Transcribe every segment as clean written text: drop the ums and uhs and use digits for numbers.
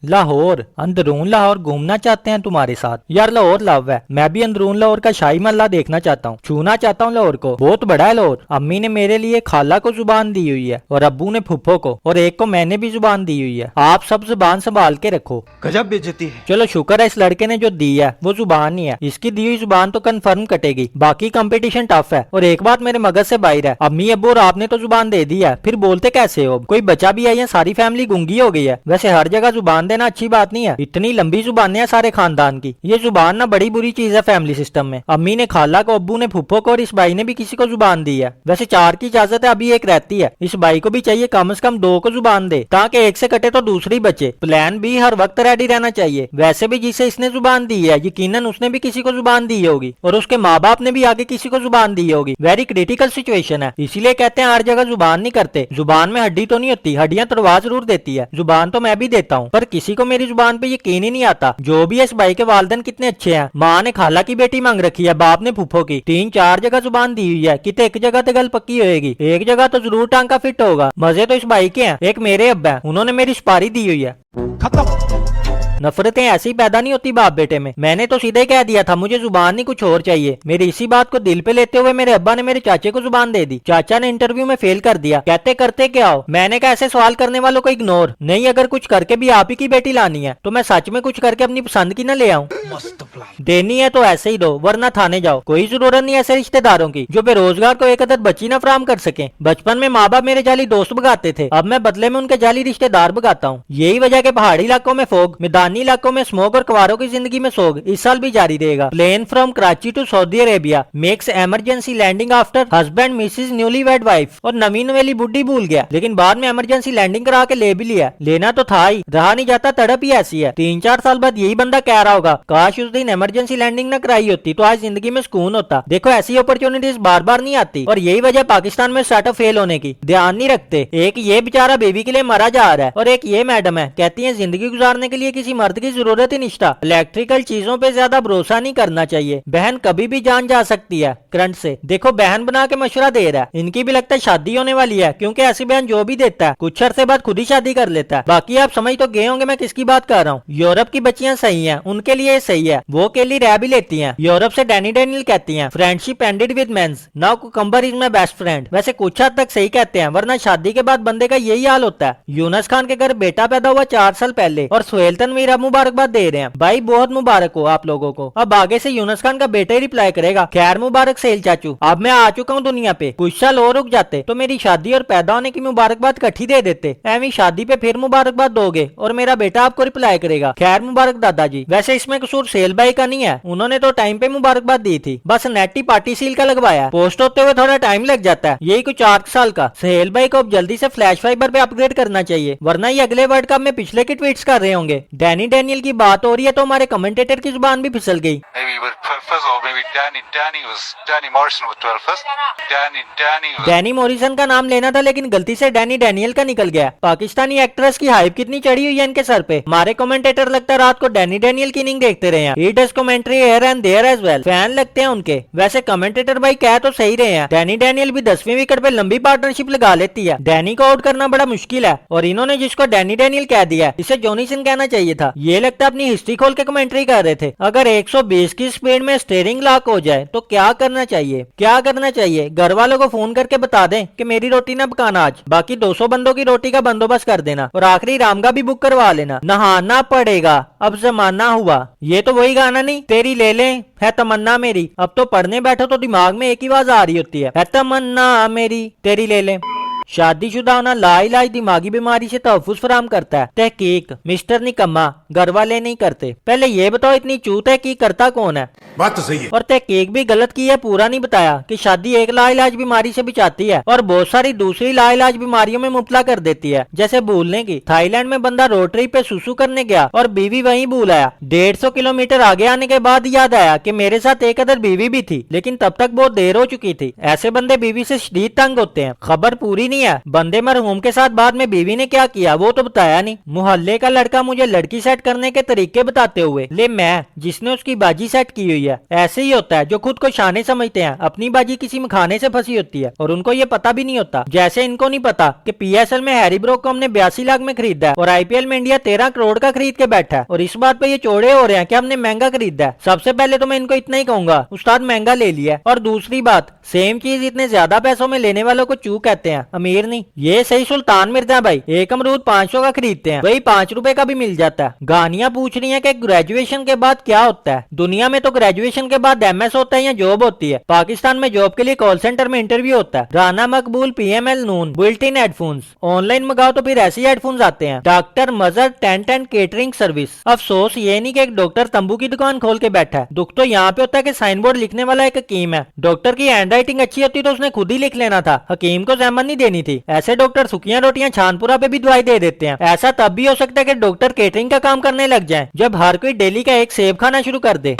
लाहौर, अंदरून लाहौर घूमना चाहते हैं तुम्हारे साथ। यार लाहौर लव है, मैं भी अंदरून लाहौर का शाही महल्ला देखना चाहता हूँ, छूना चाहता हूँ लाहौर को। बहुत बड़ा है लाहौर। अम्मी ने मेरे लिए खाला को जुबान दी हुई है और अब्बू ने फुफ्फो को, और एक को मैंने भी जुबान दी हुई है। आप सब जुबान संभाल के रखो। गजब बेइज्जती है। चलो शुक्र है इस लड़के ने जो दी है वो जुबान ही है, इसकी दी हुई जुबान तो कंफर्म कटेगी। बाकी कंपटीशन टफ है। और एक बात मेरे मगज से बाहर है, अम्मी अब्बू और आपने तो जुबान दे दी है, फिर बोलते कैसे हो? कोई बचा भी है या सारी फैमिली गूंगी हो गई है? वैसे हर जगह जुबान देना अच्छी बात नहीं है, इतनी लंबी जुबानें हैं सारे खानदान की। ये जुबान ना बड़ी बुरी चीज है फैमिली सिस्टम में। अम्मी ने खाला को, अब्बू ने फुफ्फो को और इस भाई ने भी किसी को जुबान दी है। वैसे 4 की इजाजत है, अभी एक रहती है। इस भाई को भी चाहिए कम से कम 2 को जुबान दे, ताकि एक से कटे तो दूसरी बचे। प्लान भी हर वक्त रेडी रहना चाहिए। वैसे भी जिसे इसने जुबान दी है यकीनन उसने भी किसी को जुबान दी होगी, और उसके माँ बाप ने भी आगे किसी को जुबान दी होगी। वेरी क्रिटिकल सिचुएशन है, इसीलिए कहते हैं हर जगह जुबान नहीं करते। जुबान में हड्डी तो नहीं होती, हड्डियां तलवार जरूर देती है। जुबान तो मैं भी देता हूँ, पर किसी को मेरी जुबान पे यकीन ही नहीं आता। जो भी है, इस भाई के वालिदैन कितने अच्छे हैं। माँ ने खाला की बेटी मांग रखी है, बाप ने फुफ्फो की। 3-4 जगह जुबान दी हुई है, कितने एक जगह तो गल पक्की होएगी, एक जगह तो जरूर टांका फिट होगा। मजे तो इस भाई के हैं। एक मेरे अब्बा है, उन्होंने मेरी सुपारी दी हुई है। खत्म। नफरतें ऐसी पैदा नहीं होती बाप बेटे में। मैंने तो सीधे कह दिया था मुझे जुबान नहीं कुछ और चाहिए। मेरी इसी बात को दिल पे लेते हुए मेरे अब्बा ने मेरे चाचे को जुबान दे दी। चाचा ने इंटरव्यू में फेल कर दिया, कहते करते क्या हो? मैंने कहा ऐसे सवाल करने वालों को इग्नोर नहीं, अगर कुछ करके भी आप ही की बेटी लानी है तो मैं सच में कुछ करके अपनी पसंद की न ले आऊं। देनी है तो ऐसे ही दो, वरना थाने जाओ। कोई जरूरत नहीं ऐसे रिश्तेदारों की जो बेरोजगार को एक अदद बच्ची न फराम कर सके। बचपन में माँ बाप मेरे जाली दोस्त भगाते थे, अब मैं बदले में उनके जाली रिश्तेदार भगाता हूँ। यही वजह के पहाड़ी इलाकों में फोग, मैदानी इलाकों में स्मोक और कवारों की जिंदगी में सोग इस साल भी जारी रहेगा। Plane from Karachi to Saudi Arabia makes emergency landing after husband misses newly wed wife. और नवी नवेली बुढ़ी भूल गया, लेकिन बाद में इमरजेंसी लैंडिंग करा के ले भी लिया। लेना तो था ही, रहा नहीं जाता, तड़प ही ऐसी है। 3-4 साल बाद यही बंदा कह रहा होगा काश उस दिन इमरजेंसी लैंडिंग न कराई होती तो आज जिंदगी में सुकून होता। देखो ऐसी अपॉर्चुनिटीज बार बार नहीं आती, और यही वजह पाकिस्तान में स्टार्टअप फेल होने की। ध्यान नहीं रखते। एक ये बेचारा बेबी के लिए मरा जा रहा है, और एक ये मैडम है कहती है जिंदगी गुजारने के लिए किसी मर्द की जरूरत ही निष्ठा। इलेक्ट्रिकल चीजों पे ज्यादा भरोसा नहीं करना चाहिए, बहन कभी भी जान जा सकती है करंट से। देखो बहन बना के मशवरा दे रहा है, इनकी भी लगता है शादी होने वाली है, क्योंकि ऐसी बहन जो भी देता है कुछ अरसे बाद खुद ही शादी कर लेता है। बाकी आप समझ तो गए होंगे मैं किसकी बात कर रहा हूँ। यूरोप की बच्चियां सही हैं, उनके लिए सही है, वो अकेली रह भी लेती हैं। यूरोप से डैनी डैनियल कहती हैं friendship ended with mens, now cucumber is my best friend. वैसे कुछ हद तक सही कहते हैं, वरना शादी के बाद बंदे का यही हाल होता है। यूनस खान के घर बेटा पैदा हुआ 4 साल पहले, और सुहेल तनवीर अब मुबारकबाद दे रहे हैं। भाई बहुत मुबारक हो आप लोगों को। अब आगे से यूनस खान का बेटा ही रिप्लाई करेगा, खैर मुबारक सेल चाचू, अब मैं आ चुका हूँ दुनिया पे। कुछ साल और रुक जाते तो मेरी शादी और पैदा होने की मुबारकबाद इकट्ठी दे देते। एवं शादी पे फिर मुबारकबाद दोगे और मेरा बेटा आपको रिप्लाई करेगा, खैर मुबारक दादाजी। वैसे इसमें कसूर सेल भाई का नहीं है, उन्होंने तो टाइम पे मुबारकबाद दी थी, बस नेटी पार्टी सील का लगवाया। पोस्ट होते हुए थोड़ा टाइम लग जाता है, यही कुछ 8 साल का। सेल भाई को अब जल्दी से फ्लैश फाइबर पे अपग्रेड करना चाहिए, वरना ये अगले वर्ल्ड कप में पिछले के ट्वीट्स कर रहे होंगे। डैनी डैनियल की बात हो रही है तो हमारे कमेंटेटर की जुबान भी फिसल गई। डैनी मॉरिसन का नाम लेना था, लेकिन गलती से डैनी डैनियल का निकल गया। पाकिस्तानी एक्ट्रेस की हाइप कितनी चढ़ी हुई है इनके सर पे। हमारे कमेंटेटर लगता है रात को डैनी डैनियल की इनिंग देखते रहे हैं। He does commentary here and there as well, fan लगते हैं उनके। वैसे कमेंटेटर भाई कह तो सही रहे हैं, डैनी डैनियल भी 10वीं विकेट पे लंबी पार्टनरशिप लगा लेती है। डैनी को आउट करना बड़ा मुश्किल है, और इन्होंने जिसको डैनी डैनियल कह दिया इसे जॉनी सिंह कहना चाहिए था। ये लगता है अपनी हिस्ट्री खोल के कमेंट्री कर रहे थे। अगर 120 की स्पीड में स्टीयरिंग लॉक हो जाए तो क्या करना चाहिए? क्या करना चाहिए? घर वालों को फोन करके बता दें कि मेरी रोटी ना पकाना आज, बाकी 200 बंदों की रोटी का बंदोबस्त कर देना, और आखिरी रामगा भी बुक करवा लेना। नहाना पड़ेगा अब जमाना हुआ। ये तो वही गाना नहीं, तेरी ले लें है तमन्ना मेरी। अब तो पढ़ने बैठो तो दिमाग में एक ही आवाज आ रही होती है तमन्ना मेरी तेरी ले लें। शादीशुदा होना लाइलाज दिमागी बीमारी से तहफुज फराम करता है। तहकीक मिस्टर निकम्मा, घर वाले नहीं करते। पहले ये बताओ इतनी चू तहकीक करता कौन है? बात तो सही है। और तहकीक भी गलत की है, पूरा नहीं बताया कि शादी एक लाइलाज बीमारी से बचाती है और बहुत सारी दूसरी लाइलाज बीमारियों में मुबतला कर देती है, जैसे भूलने की। थाईलैंड में बंदा रोड ट्रिप पे सुसु करने गया और बीवी वहीं भूल आया। 150 किलोमीटर आगे आने के बाद याद आया कि मेरे साथ एक अदर बीवी भी थी, लेकिन तब तक बहुत देर हो चुकी थी। ऐसे बंदे बीवी से शदीद तंग होते हैं। खबर पूरी नहीं नहीं है। बंदे मरहूम के साथ बाद में बीवी ने क्या किया वो तो बताया नहीं। मोहल्ले का लड़का मुझे लड़की सेट करने के तरीके बताते हुए, ले मैं जिसने उसकी बाजी सेट की हुई है। ऐसे ही होता है जो खुद को शाने समझते हैं, अपनी बाजी किसी मखाने से फंसी होती है और उनको ये पता भी नहीं होता। जैसे इनको नहीं पता कि PSL में हैरी ब्रोक को हमने 82 लाख में खरीदा है और IPL में इंडिया 13 करोड़ का खरीद के बैठा है और इस बात पे ये चौड़े हो रहे हैं कि हमने महंगा खरीदा है। सबसे पहले तो मैं इनको इतना ही कहूंगा, उस्ताद महंगा ले लिया। और दूसरी बात, सेम चीज इतने ज्यादा पैसों में लेने वालों को चूक कहते हैं, अमीर नहीं। ये सही सुल्तान मिर्जा भाई, एक अमरूद 500 का खरीदते हैं, वही 5 रुपए का भी मिल जाता है। गानियां पूछ रही हैं कि ग्रेजुएशन के बाद क्या होता है। दुनिया में तो ग्रेजुएशन के बाद MS होता है या जॉब होती है। पाकिस्तान में जॉब के लिए कॉल सेंटर में इंटरव्यू होता है। राना मकबूल PML नून बुल्ट इन हेडफोन्स ऑनलाइन मंगाओ तो फिर ऐसे ही हेडफोन्स आते हैं। डॉक्टर मजर टेंट एंड केटरिंग सर्विस। अफसोस ये नहीं कि एक डॉक्टर तंबू की दुकान खोल के बैठा है, दुख तो यहाँ पे होता है कि साइन बोर्ड लिखने वाला एक हकीम है। डॉक्टर की हैंड राइटिंग अच्छी होती तो उसने खुद ही लिख लेना था, हकीम को जहमत नहीं देनी थी। ऐसे डॉक्टर सुखियां रोटियां छानपुरा पे भी दवाई दे देते हैं। ऐसा तब भी हो सकता है कि डॉक्टर केटरिंग का काम करने लग जाए जब हर कोई डेली का एक सेब खाना शुरू कर दे।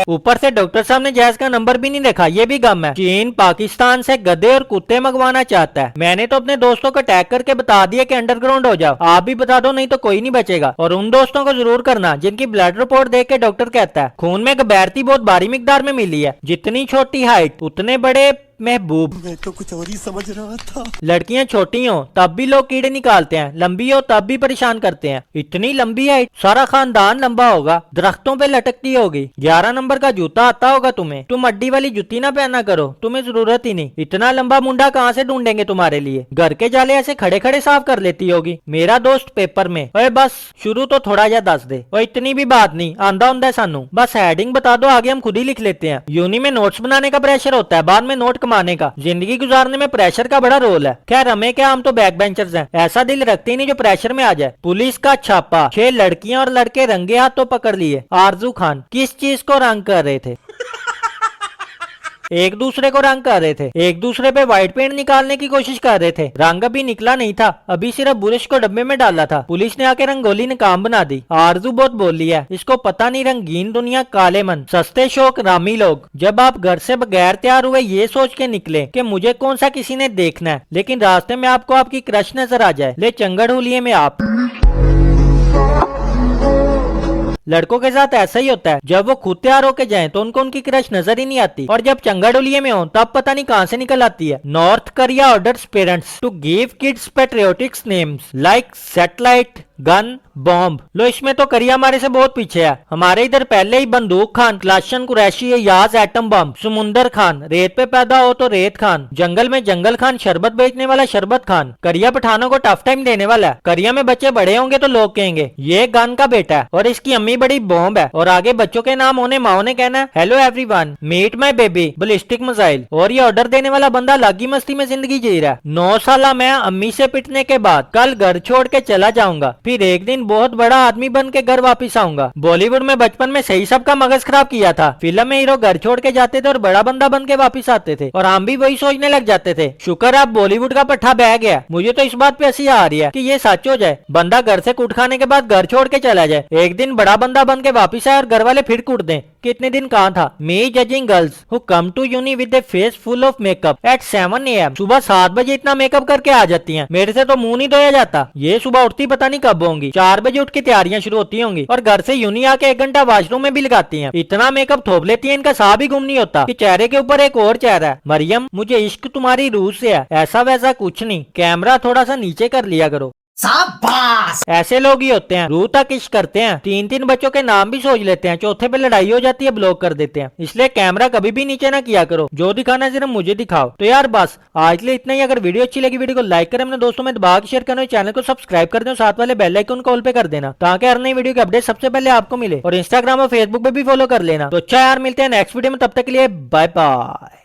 ऊपर से डॉक्टर साहब ने जैज का नंबर भी नहीं रखा, ये भी गम है। चीन पाकिस्तान से गधे और कुत्ते मंगवाना चाहता है। मैंने तो अपने दोस्तों को टैग करके बता दिया कि अंडरग्राउंड हो जाओ। आप भी बता दो, नहीं तो कोई नहीं बचेगा। और उन दोस्तों को जरूर करना जिनकी ब्लड रिपोर्ट देख के डॉक्टर कहता है खून में गबैरती बहुत भारी मिकदार में मिली है। जितनी छोटी हाइट उतने बड़े महबूब। मैं तो कुछ और ही समझ रहा था। लड़कियां छोटी हो तब भी लोग कीड़े निकालते हैं, लंबी हो तब भी परेशान करते हैं। इतनी लंबी है सारा खानदान लंबा होगा, दरख्तों पे लटकती होगी। 11 नंबर का जूता आता होगा तुम्हें, तुम अड्डी वाली जुत्ती ना पहना करो, तुम्हें जरूरत ही नहीं। इतना लंबा मुंडा कहाँ से ढूंढेंगे तुम्हारे लिए, घर के जाले ऐसे खड़े खड़े साफ कर लेती होगी। मेरा दोस्त पेपर में, ओए बस शुरू तो थोड़ा जा दस दे, और इतनी भी बात नहीं, आंदा उंदा सानू, बस हेडिंग बता दो, आगे हम खुद ही लिख लेते हैं। यूनी में नोट्स बनाने का प्रेशर होता है, बाद में नोट कमाने का। जिंदगी गुजारने में प्रेशर का बड़ा रोल है। खैर हमें क्या, हम तो बैक बेंचर्स हैं, ऐसा दिल रखते ही नहीं जो प्रेशर में आ जाए। पुलिस का छापा, 6 लड़कियां और लड़के रंगे हाथों पकड़ लिए। आरजू खान किस चीज को रंग कर रहे थे? एक दूसरे को रंग कर रहे थे, एक दूसरे पे व्हाइट पेंट निकालने की कोशिश कर रहे थे। रंग अभी निकला नहीं था, अभी सिर्फ बुरश को डब्बे में डाला था। पुलिस ने आके रंगोली ने काम बना दी। आरजू बहुत बोली है, इसको पता नहीं रंगीन दुनिया काले मन, सस्ते शौक रामी लोग। जब आप घर से बगैर तैयार हुए ये सोच के निकले कि मुझे कौन सा किसी ने देखना है, लेकिन रास्ते में आपको आपकी क्रश नजर आ जाए, ले चंगड़ हुलिये में आप। लड़कों के साथ ऐसा ही होता है, जब वो खुद तैयार होके जाएं तो उनको उनकी क्रश नजर ही नहीं आती, और जब चंगाडोलिये में हो तब पता नहीं कहां से निकल आती है। North Korea orders parents to give kids patriotic names like satellite, gun, bomb. लो इसमें तो करिया हमारे से बहुत पीछे है। हमारे इधर पहले ही बंदूक खान, क्लाशन कुरैशी, याज एटम बम, समुंदर खान, रेत पे पैदा हो तो रेत खान, जंगल में जंगल खान, शरबत बेचने वाला शरबत खान। करिया पठानों को टफ टाइम देने वाला है। करिया में बच्चे बड़े होंगे तो लोग कहेंगे ये गन का बेटा है और इसकी अम्मी बड़ी बॉम्ब है, और आगे बच्चों के नाम होने माओ ने कहना hello everyone meet my baby ballistic missile. और ये ऑर्डर देने वाला बंदा लागी मस्ती में जिंदगी जी रहा है। 9 साल मैं अम्मी से पिटने के बाद कल घर छोड़ के चला जाऊंगा, फिर एक दिन बहुत बड़ा आदमी बन के घर वापिस आऊंगा। बॉलीवुड में बचपन में सही सबका मगज खराब किया था। फिल्म में हीरो घर छोड़ के जाते थे और बड़ा बंदा बन के वापिस आते थे, और हम भी वही सोचने लग जाते थे। शुक्र आप बॉलीवुड का पट्टा बह गया। मुझे तो इस बात पे हंसी आ रही है कि ये सच हो जाए, बंदा घर से कूट खाने के बाद घर छोड़ के चला जाए, एक दिन बड़ा बंदा बन के वापिस आए और घर वाले फिर कूट दें। कितने दिन कहाँ था। Me judging girls who come to uni with a face full of makeup at 7 AM। सुबह 7 बजे इतना मेकअप करके आ जाती हैं, मेरे से तो मुंह नहीं धोया जाता। ये सुबह उठती पता नहीं कब होंगी, 4 बजे उठ के तैयारियां शुरू होती होंगी, और घर से यूनी आके 1 घंटा वॉशरूम में भी लगाती हैं। इतना मेकअप थोप लेती है, इनका साह भी गुम नहीं होता कि चेहरे के ऊपर एक और चेहरा है। मरियम मुझे इश्क तुम्हारी रूह से है, ऐसा वैसा कुछ नहीं, कैमरा थोड़ा सा नीचे कर लिया करो। शाबाश। ऐसे लोग ही होते हैं, रूह तक इश्क करते हैं, 3-3 बच्चों के नाम भी सोच लेते हैं, चौथे पे लड़ाई हो जाती है ब्लॉक कर देते हैं। इसलिए कैमरा कभी भी नीचे ना किया करो, जो दिखाना है सिर्फ मुझे दिखाओ। तो यार बस आज के लिए इतना ही। अगर वीडियो अच्छी लगी वीडियो को लाइक करें, अपने दोस्तों में दबा के शेयर करें, चैनल को सब्सक्राइब कर दें, साथ वाले बेल आइकन को ऑल पे कर देना ताकि हर नई वीडियो की अपडेट सबसे पहले आपको मिले। और इंस्टाग्राम और फेसबुक पे भी फॉलो कर लेना। तो अच्छा यार, मिलते हैं नेक्स्ट वीडियो में, तब तक के लिए बाय बाय।